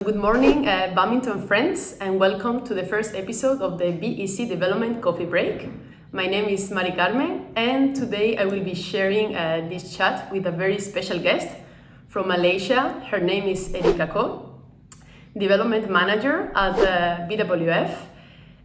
Good morning, badminton friends, and welcome to the first episode of the BEC Development Coffee Break. My name is Carmen, and today I will be sharing this chat with a very special guest from Malaysia. Her name is Khoo, Development Manager at BWF,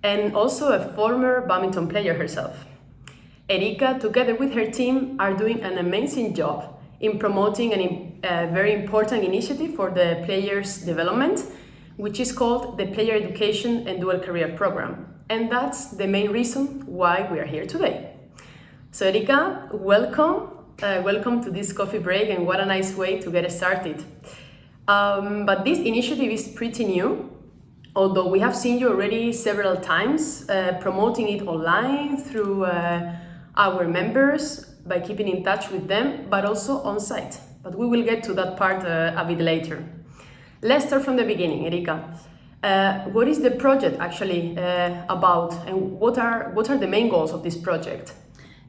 and also a former badminton player herself. Erika, together with her team, are doing an amazing job in promoting a very important initiative for the players' development, which is called the Player Education and Dual Career Program. And that's the main reason why we are here today. So Erika, welcome. Welcome to this coffee break, and what a nice way to get started. But this initiative is pretty new, although we have seen you already several times promoting it online through our members, by keeping in touch with them, but also on site. But we will get to that part a bit later. Let's start from the beginning, Erika. What is the project actually about, and what are the main goals of this project?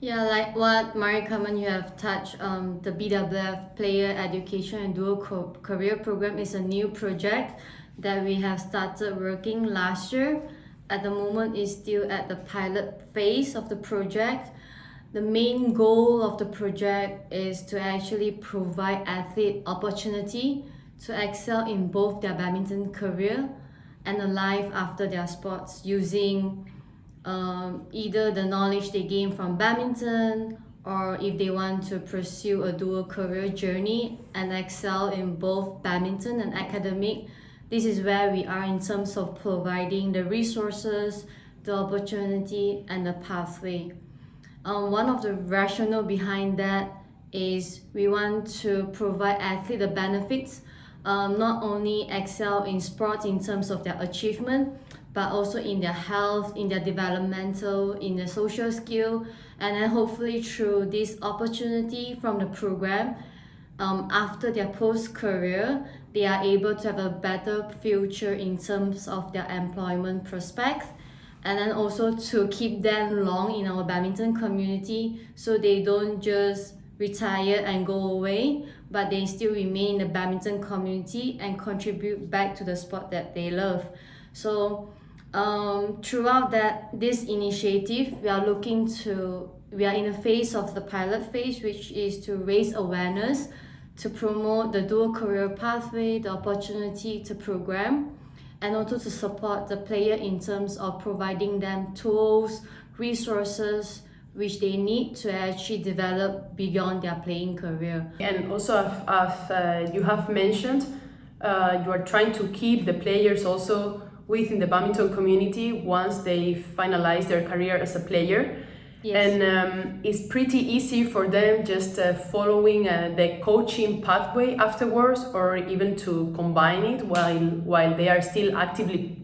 Yeah, like what Carmen, you have touched, the BWF Player Education and Dual Career Program is a new project that we have started working last year. At the moment, it's still at the pilot phase of the project. The main goal of the project is to actually provide athlete opportunity to excel in both their badminton career and a life after their sports using either the knowledge they gain from badminton, or if they want to pursue a dual career journey and excel in both badminton and academic. This is where we are in terms of providing the resources, the opportunity, and the pathway. One of the rationale behind that is we want to provide athletes the benefits, not only excel in sports in terms of their achievement, but also in their health, in their developmental, in their social skill, and then hopefully through this opportunity from the program, after their post-career, they are able to have a better future in terms of their employment prospects, and then also to keep them long in our badminton community, so they don't just retire and go away, but they still remain in the badminton community and contribute back to the sport that they love. So throughout this initiative, we are in a phase of the pilot phase, which is to raise awareness, to promote the dual career pathway, the opportunity to program, and also to support the player in terms of providing them tools, resources, which they need to actually develop beyond their playing career. And also, as you have mentioned, you are trying to keep the players also within the badminton community once they finalize their career as a player. Yes. And it's pretty easy for them just following the coaching pathway afterwards, or even to combine it while they are still actively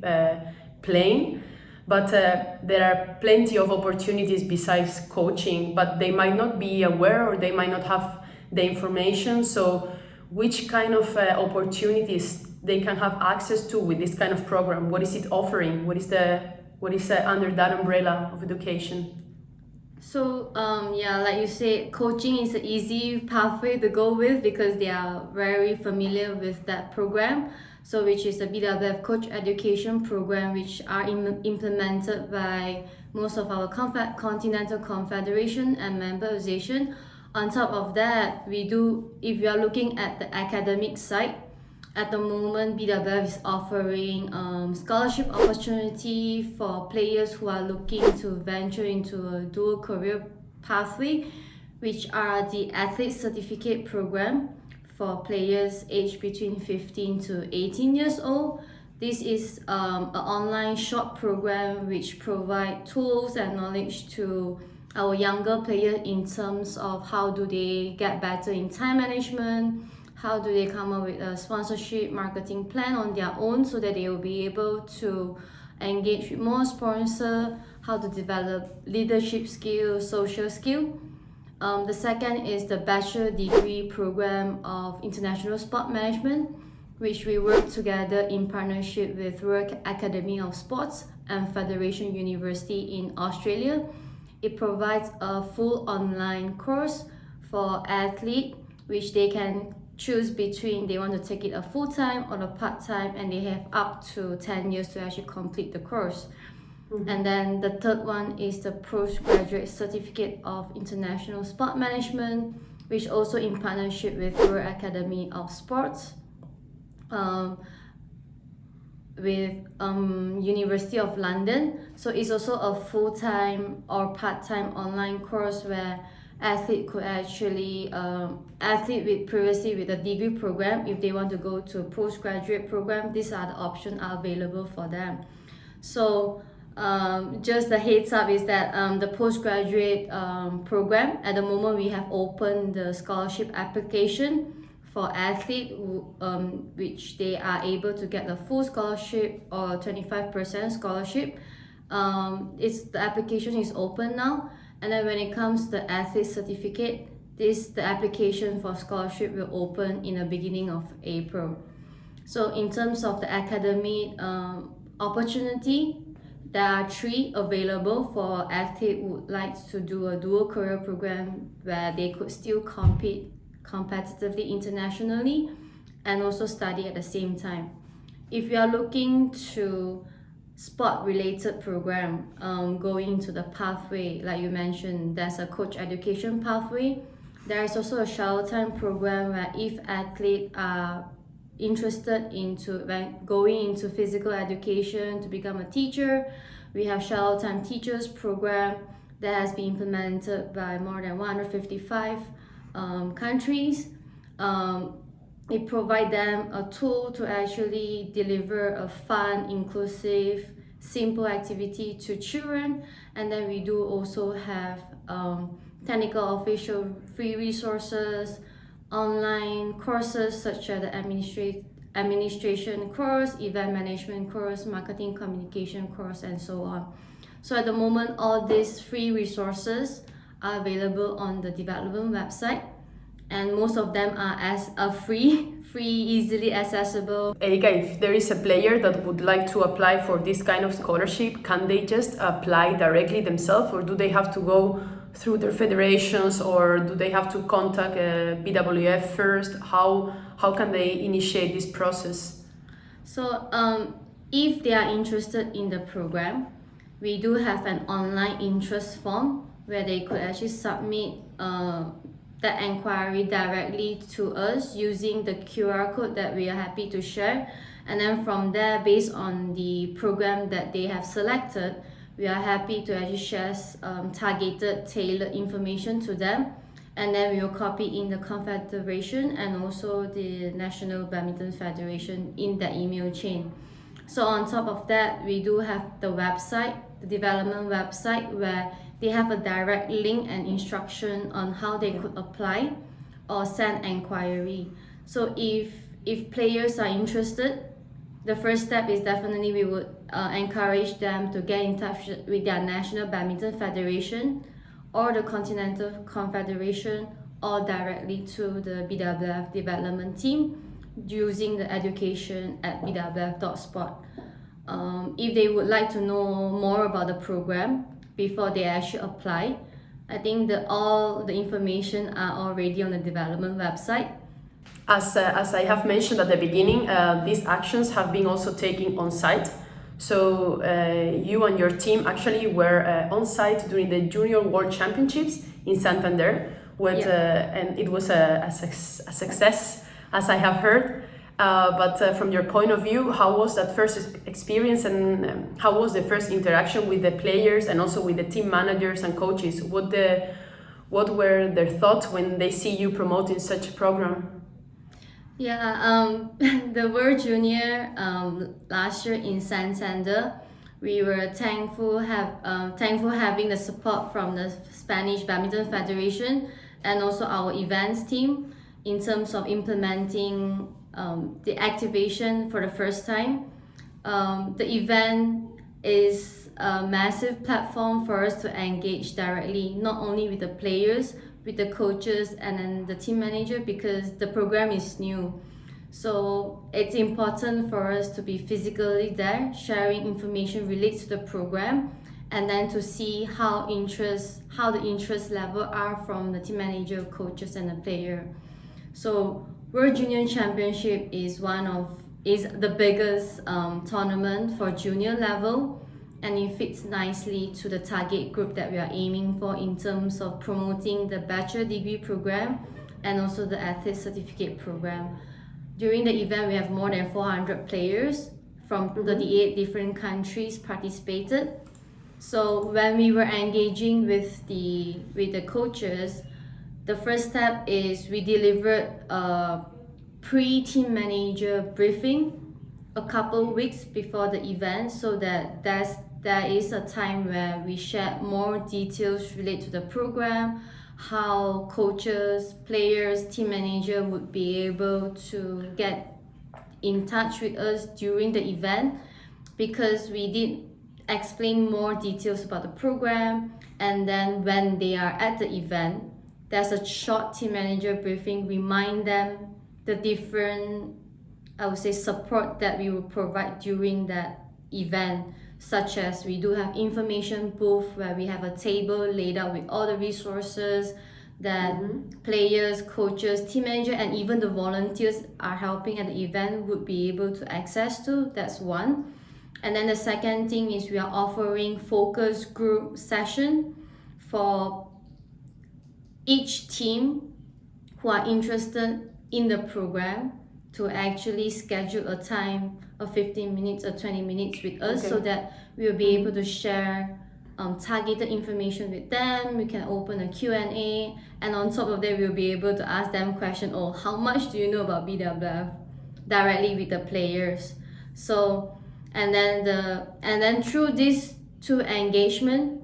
playing. But there are plenty of opportunities besides coaching, but they might not be aware, or they might not have the information. So which kind of opportunities they can have access to with this kind of program? What is it offering? What is under that umbrella of education? So like you said, coaching is an easy pathway to go with because they are very familiar with that program. So which is the BWF Coach Education Program, which are implemented by most of our Continental Confederation and member organization. On top of that, if you are looking at the academic side, at the moment, BWF is offering scholarship opportunity for players who are looking to venture into a dual career pathway, which are the Athlete Certificate Program for players aged between 15 to 18 years old. This is an online short program which provides tools and knowledge to our younger players in terms of how do they get better in time management, how do they come up with a sponsorship marketing plan on their own so that they will be able to engage with more sponsors, how to develop leadership skills, social skill. The second is the Bachelor Degree Program of International Sport Management, which we work together in partnership with Royal Academy of Sports and Federation University in Australia. It provides a full online course for athletes which they can choose between they want to take it a full-time or a part-time, and they have up to 10 years to actually complete the course. And then the third one is the Postgraduate Certificate of International Sport Management, which also in partnership with Royal Academy of Sports, with University of London. So it's also a full-time or part-time online course where athlete could actually athlete with previously with a degree program, if they want to go to a postgraduate program, these are the options are available for them. So just the heads up is that the postgraduate program, at the moment we have opened the scholarship application for athletes which they are able to get the full scholarship or 25% scholarship. The application is open now, and then when it comes to the athlete certificate, the application for scholarship will open in the beginning of April. So in terms of the academic opportunity, there are 3 available for athletes who would like to do a dual career program where they could still compete competitively internationally and also study at the same time. If you are looking to sport-related program, going into the pathway, like you mentioned, there's a coach education pathway. There is also a shadow time program where if athletes are interested into going into physical education to become a teacher, we have shadow time teachers program that has been implemented by more than 155 countries. It provides them a tool to actually deliver a fun, inclusive, simple activity to children. And then we do also have technical official free resources, online courses such as the administration course, event management course, marketing communication course, and so on. So at the moment, all these free resources are available on the development website, and most of them are free, easily accessible. Erika, if there is a player that would like to apply for this kind of scholarship, can they just apply directly themselves, or do they have to go through their federations, or do they have to contact BWF first? How can they initiate this process? So if they are interested in the program, we do have an online interest form where they could actually submit that inquiry directly to us using the QR code that we are happy to share. And then from there, based on the program that they have selected, we are happy to actually share targeted, tailored information to them. And then we will copy in the Confederation and also the National Badminton Federation in the email chain. So on top of that, we do have the website, the development website, where they have a direct link and instruction on how they could apply or send inquiry. So if players are interested, the first step is definitely we would encourage them to get in touch with their National Badminton Federation or the Continental Confederation, or directly to the BWF development team using the education at bwf.sport. If they would like to know more about the program before they actually apply, I think all the information are already on the development website. As I have mentioned at the beginning, these actions have been also taken on site. So you and your team actually were on site during the Junior World Championships in Santander, and it was a success, as I have heard. But from your point of view, how was that first experience, and how was the first interaction with the players and also with the team managers and coaches? What were their thoughts when they see you promoting such a program? Yeah, the World Junior last year in Santander, we were thankful having the support from the Spanish Badminton Federation and also our events team in terms of implementing the activation for the first time. The event is a massive platform for us to engage directly, not only with the players, with the coaches and then the team manager, because the program is new. So it's important for us to be physically there, sharing information related to the program, and then to see how the interest level are from the team manager, coaches and the player. So World Junior Championship is the biggest tournament for junior level, and it fits nicely to the target group that we are aiming for in terms of promoting the bachelor degree program and also the athlete certificate program. During the event, we have more than 400 players from 38 different countries participated. So when we were engaging with the coaches, the first step is we delivered a pre-team manager briefing a couple weeks before the event, so that there is a time where we share more details related to the program, how coaches, players, team manager would be able to get in touch with us during the event, because we did explain more details about the program. And then when they are at the event, there's a short team manager briefing, remind them the different, I would say, support that we will provide during that event, such as we do have information booth where we have a table laid out with all the resources that players, coaches, team manager, and even the volunteers are helping at the event would be able to access to. That's one. And then the second thing is we are offering focus group session for each team who are interested in the program to actually schedule a time of 15 minutes or 20 minutes with us, so that we will be able to share targeted information with them. We can open a Q&A, and on top of that, we'll be able to ask them question, how much do you know about BWF, directly with the players. So and then through these two engagement,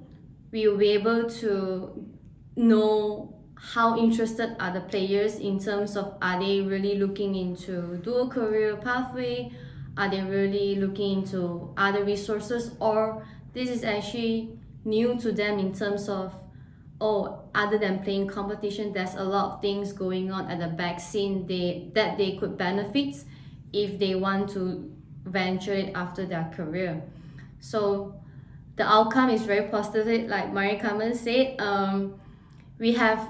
we will be able to know how interested are the players in terms of, are they really looking into dual career pathway, are they really looking into other resources, or this is actually new to them in terms of, other than playing competition, there's a lot of things going on at the back scene that they could benefit if they want to venture it after their career. So the outcome is very positive, like Carmen said. We have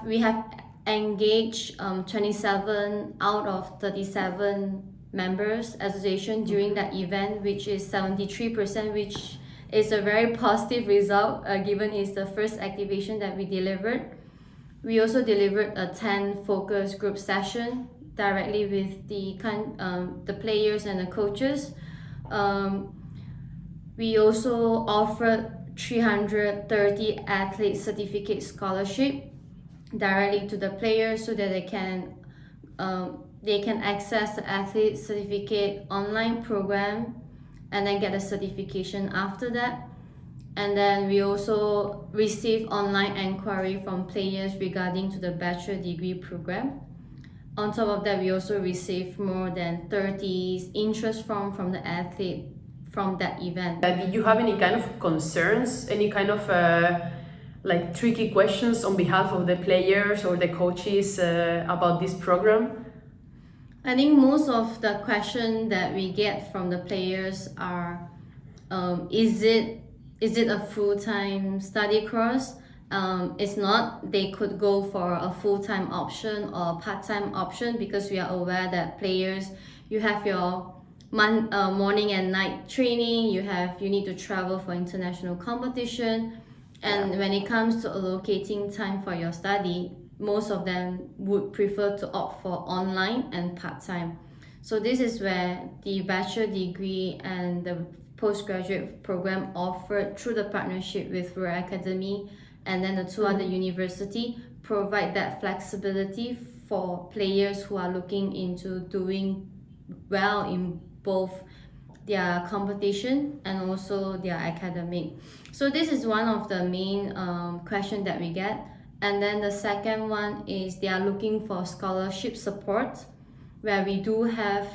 engaged 27 out of 37 members association during that event, which is 73%, which is a very positive result given it's the first activation that we delivered. We also delivered a 10 focus group session directly with the players and the coaches. We also offered 330 athlete certificate scholarship directly to the players, so that they can access the athlete certificate online program and then get a certification after that. And then we also receive online inquiry from players regarding to the bachelor degree program. On top of that, we also received more than 30 interest from the athlete from that event. Did you have any kind of concerns, any kind of like tricky questions on behalf of the players or the coaches about this program? I think most of the questions that we get from the players are, is it a full-time study course? It's not. They could go for a full-time option or a part-time option, because we are aware that players, you have your morning and night training, you need to travel for international competition, and when it comes to allocating time for your study, most of them would prefer to opt for online and part-time. So this is where the bachelor degree and the postgraduate program offered through the partnership with Rural Academy and then the two other university provide that flexibility for players who are looking into doing well in both their competition and also their academic. So this is one of the main questions that we get. And then the second one is they are looking for scholarship support, where we do have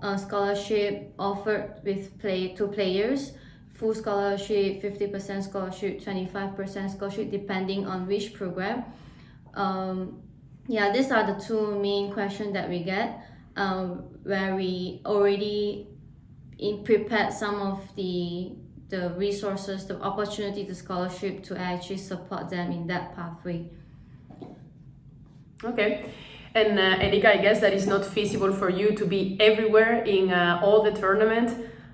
a scholarship offered to players, full scholarship, 50% scholarship, 25% scholarship, depending on which program. These are the two main questions that we get, where we already prepared some of the resources, the opportunity, the scholarship to actually support them in that pathway. Okay. And Erika, I guess that is not feasible for you to be everywhere in all the tournament,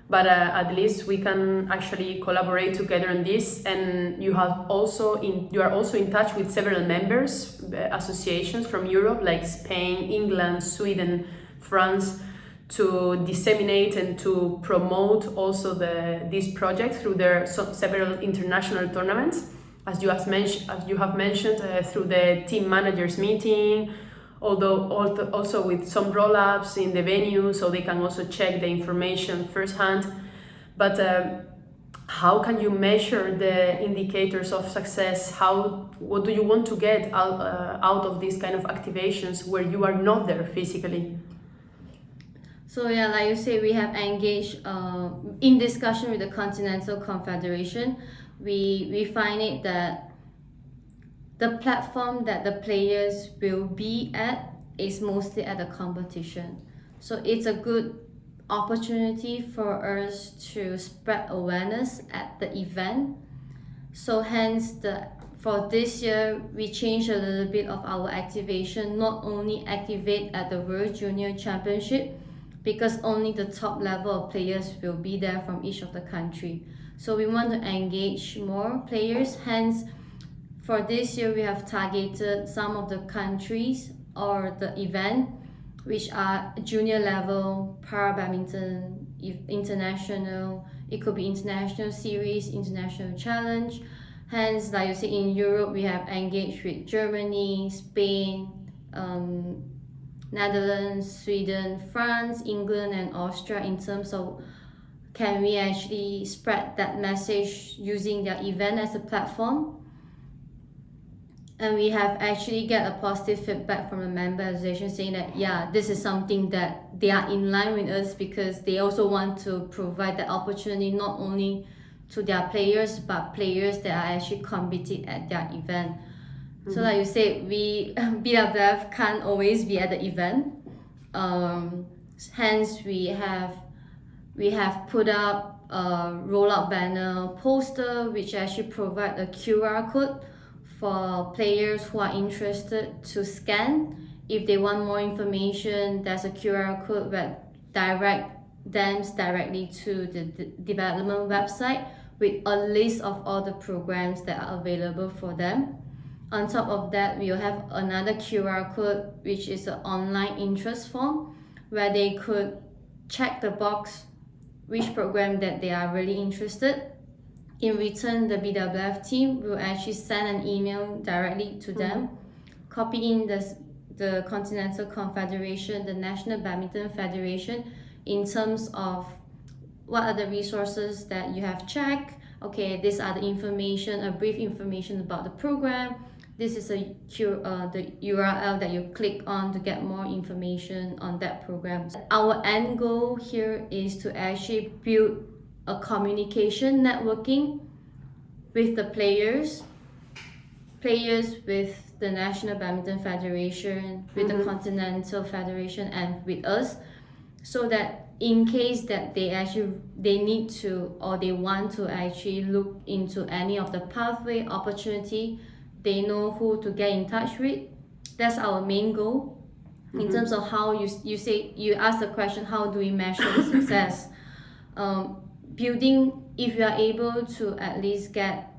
but at least we can actually collaborate together on this. And you are also in touch with several members associations from Europe, like Spain, England, Sweden, France, to disseminate and to promote also this project through their several international tournaments, as you have mentioned through the team managers meeting, although also with some roll-ups in the venue, so they can also check the information firsthand. But how can you measure the indicators of success? What do you want to get out of these kind of activations where you are not there physically? So yeah, like you say, we have engaged in discussion with the Continental Confederation. We find it that the platform that the players will be at is mostly at the competition. So it's a good opportunity for us to spread awareness at the event. So hence for this year, we changed a little bit of our activation, not only activate at the World Junior Championship, because only the top level of players will be there from each of the country. So we want to engage more players, hence for this year we have targeted some of the countries or the event which are junior level, para badminton, international, it could be international series, international challenge. Hence, like you say, in Europe we have engaged with Germany, Spain, Netherlands, Sweden, France, England and Austria in terms of can we actually spread that message using their event as a platform. And we have actually get a positive feedback from the member association saying that yeah, this is something that they are in line with us, because they also want to provide the opportunity not only to their players but players that are actually competing at their event. So like you said, we BWF can't always be at the event. Hence we have put up a roll-out banner poster which actually provide a QR code for players who are interested to scan. If they want more information, there's a QR code that direct them directly to the development website with a list of all the programs that are available for them. On top of that, we'll have another QR code which is an online interest form where they could check the box which program that they are really interested. In return, the BWF team will actually send an email directly to them, copy in the Continental Confederation, the National Badminton Federation, in terms of what are the resources that you have checked. Okay, these are the information, a brief information about the program. This is the URL that you click on to get more information on that program. Our end goal here is to actually build a communication networking with the players with the National Badminton Federation, with the Continental Federation and with us, so that in case that they need to or they want to actually look into any of the pathway opportunity, they know who to get in touch with. That's our main goal. In terms of how you ask the question, how do we measure the success? Building, if you are able to at least get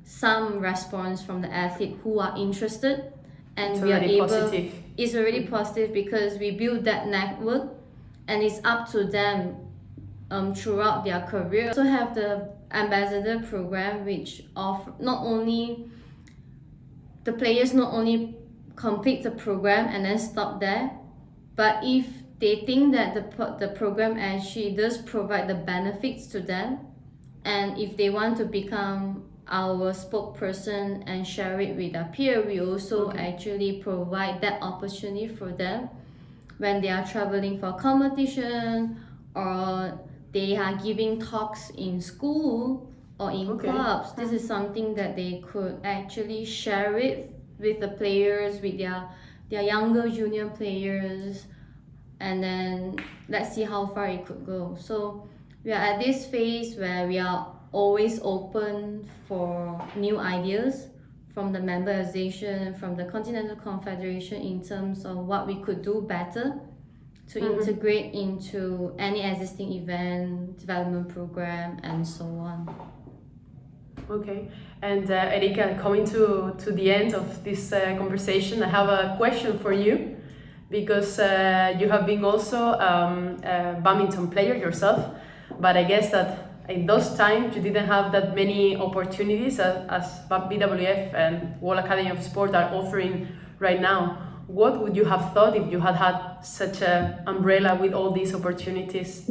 some response from the athlete who are interested, and it's we are able positive. It's already positive because we build that network and it's up to them throughout their career. We also have the ambassador program which not only complete the program and then stop there, but if they think that the program actually does provide the benefits to them, and if they want to become our spokesperson and share it with their peer, we also actually provide that opportunity for them when they are traveling for competition or they are giving talks in school or in clubs. This is something that they could actually share it with the players, with their younger junior players, and then let's see how far it could go. So we are at this phase where we are always open for new ideas, from the member association, from the Continental Confederation in terms of what we could do better to integrate into any existing event, development program, and so on. Okay, and Erika, coming to the end of this conversation, I have a question for you, because you have been also a badminton player yourself, but I guess that in those times you didn't have that many opportunities as BWF and World Academy of Sport are offering right now. What would you have thought if you had had such an umbrella with all these opportunities?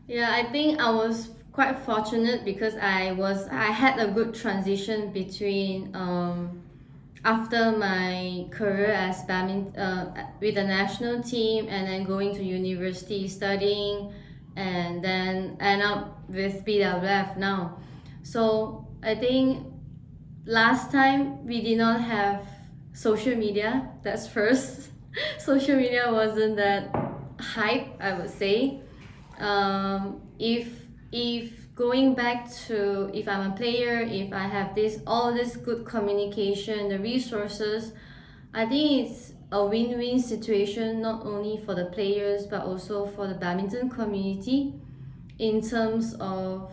Yeah, I think I was quite fortunate because I had a good transition between after my career as badminton with the national team, and then going to university studying, and then end up with BWF now. So I think last time we did not have social media. That's first. Social media wasn't that hype, I would say. If going back to, if I'm a player, if I have all this good communication, the resources, I think it's a win-win situation, not only for the players but also for the badminton community, in terms of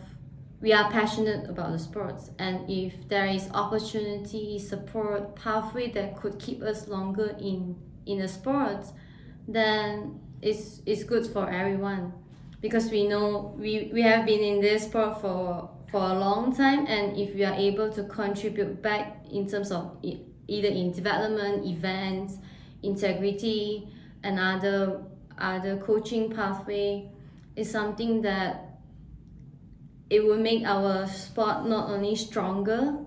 we are passionate about the sports, and if there is opportunity, support, pathway that could keep us longer in the sports, then it's good for everyone, because we know we have been in this sport for a long time, and if we are able to contribute back in terms of either in development, events, integrity, and other coaching pathway, is something that it will make our sport not only stronger,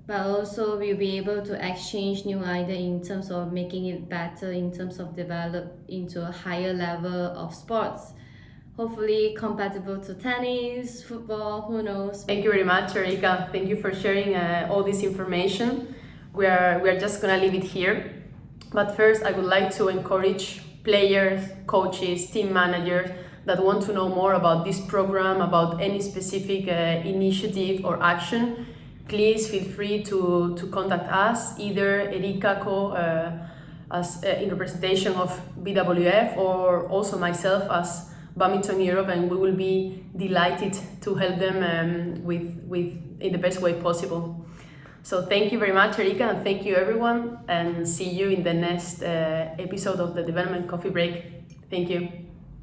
but also we'll be able to exchange new ideas in terms of making it better, in terms of develop into a higher level of sports. Hopefully compatible to tennis, football, who knows. Thank you very much, Erika. Thank you for sharing all this information. We are just gonna leave it here. But first, I would like to encourage players, coaches, team managers that want to know more about this program, about any specific initiative or action. Please feel free to contact us, either Erika Khoo as in representation of BWF, or also myself as Badminton Europe, and we will be delighted to help them with in the best way possible. So thank you very much, Erika, and thank you everyone, and see you in the next episode of the Development Coffee Break. Thank you.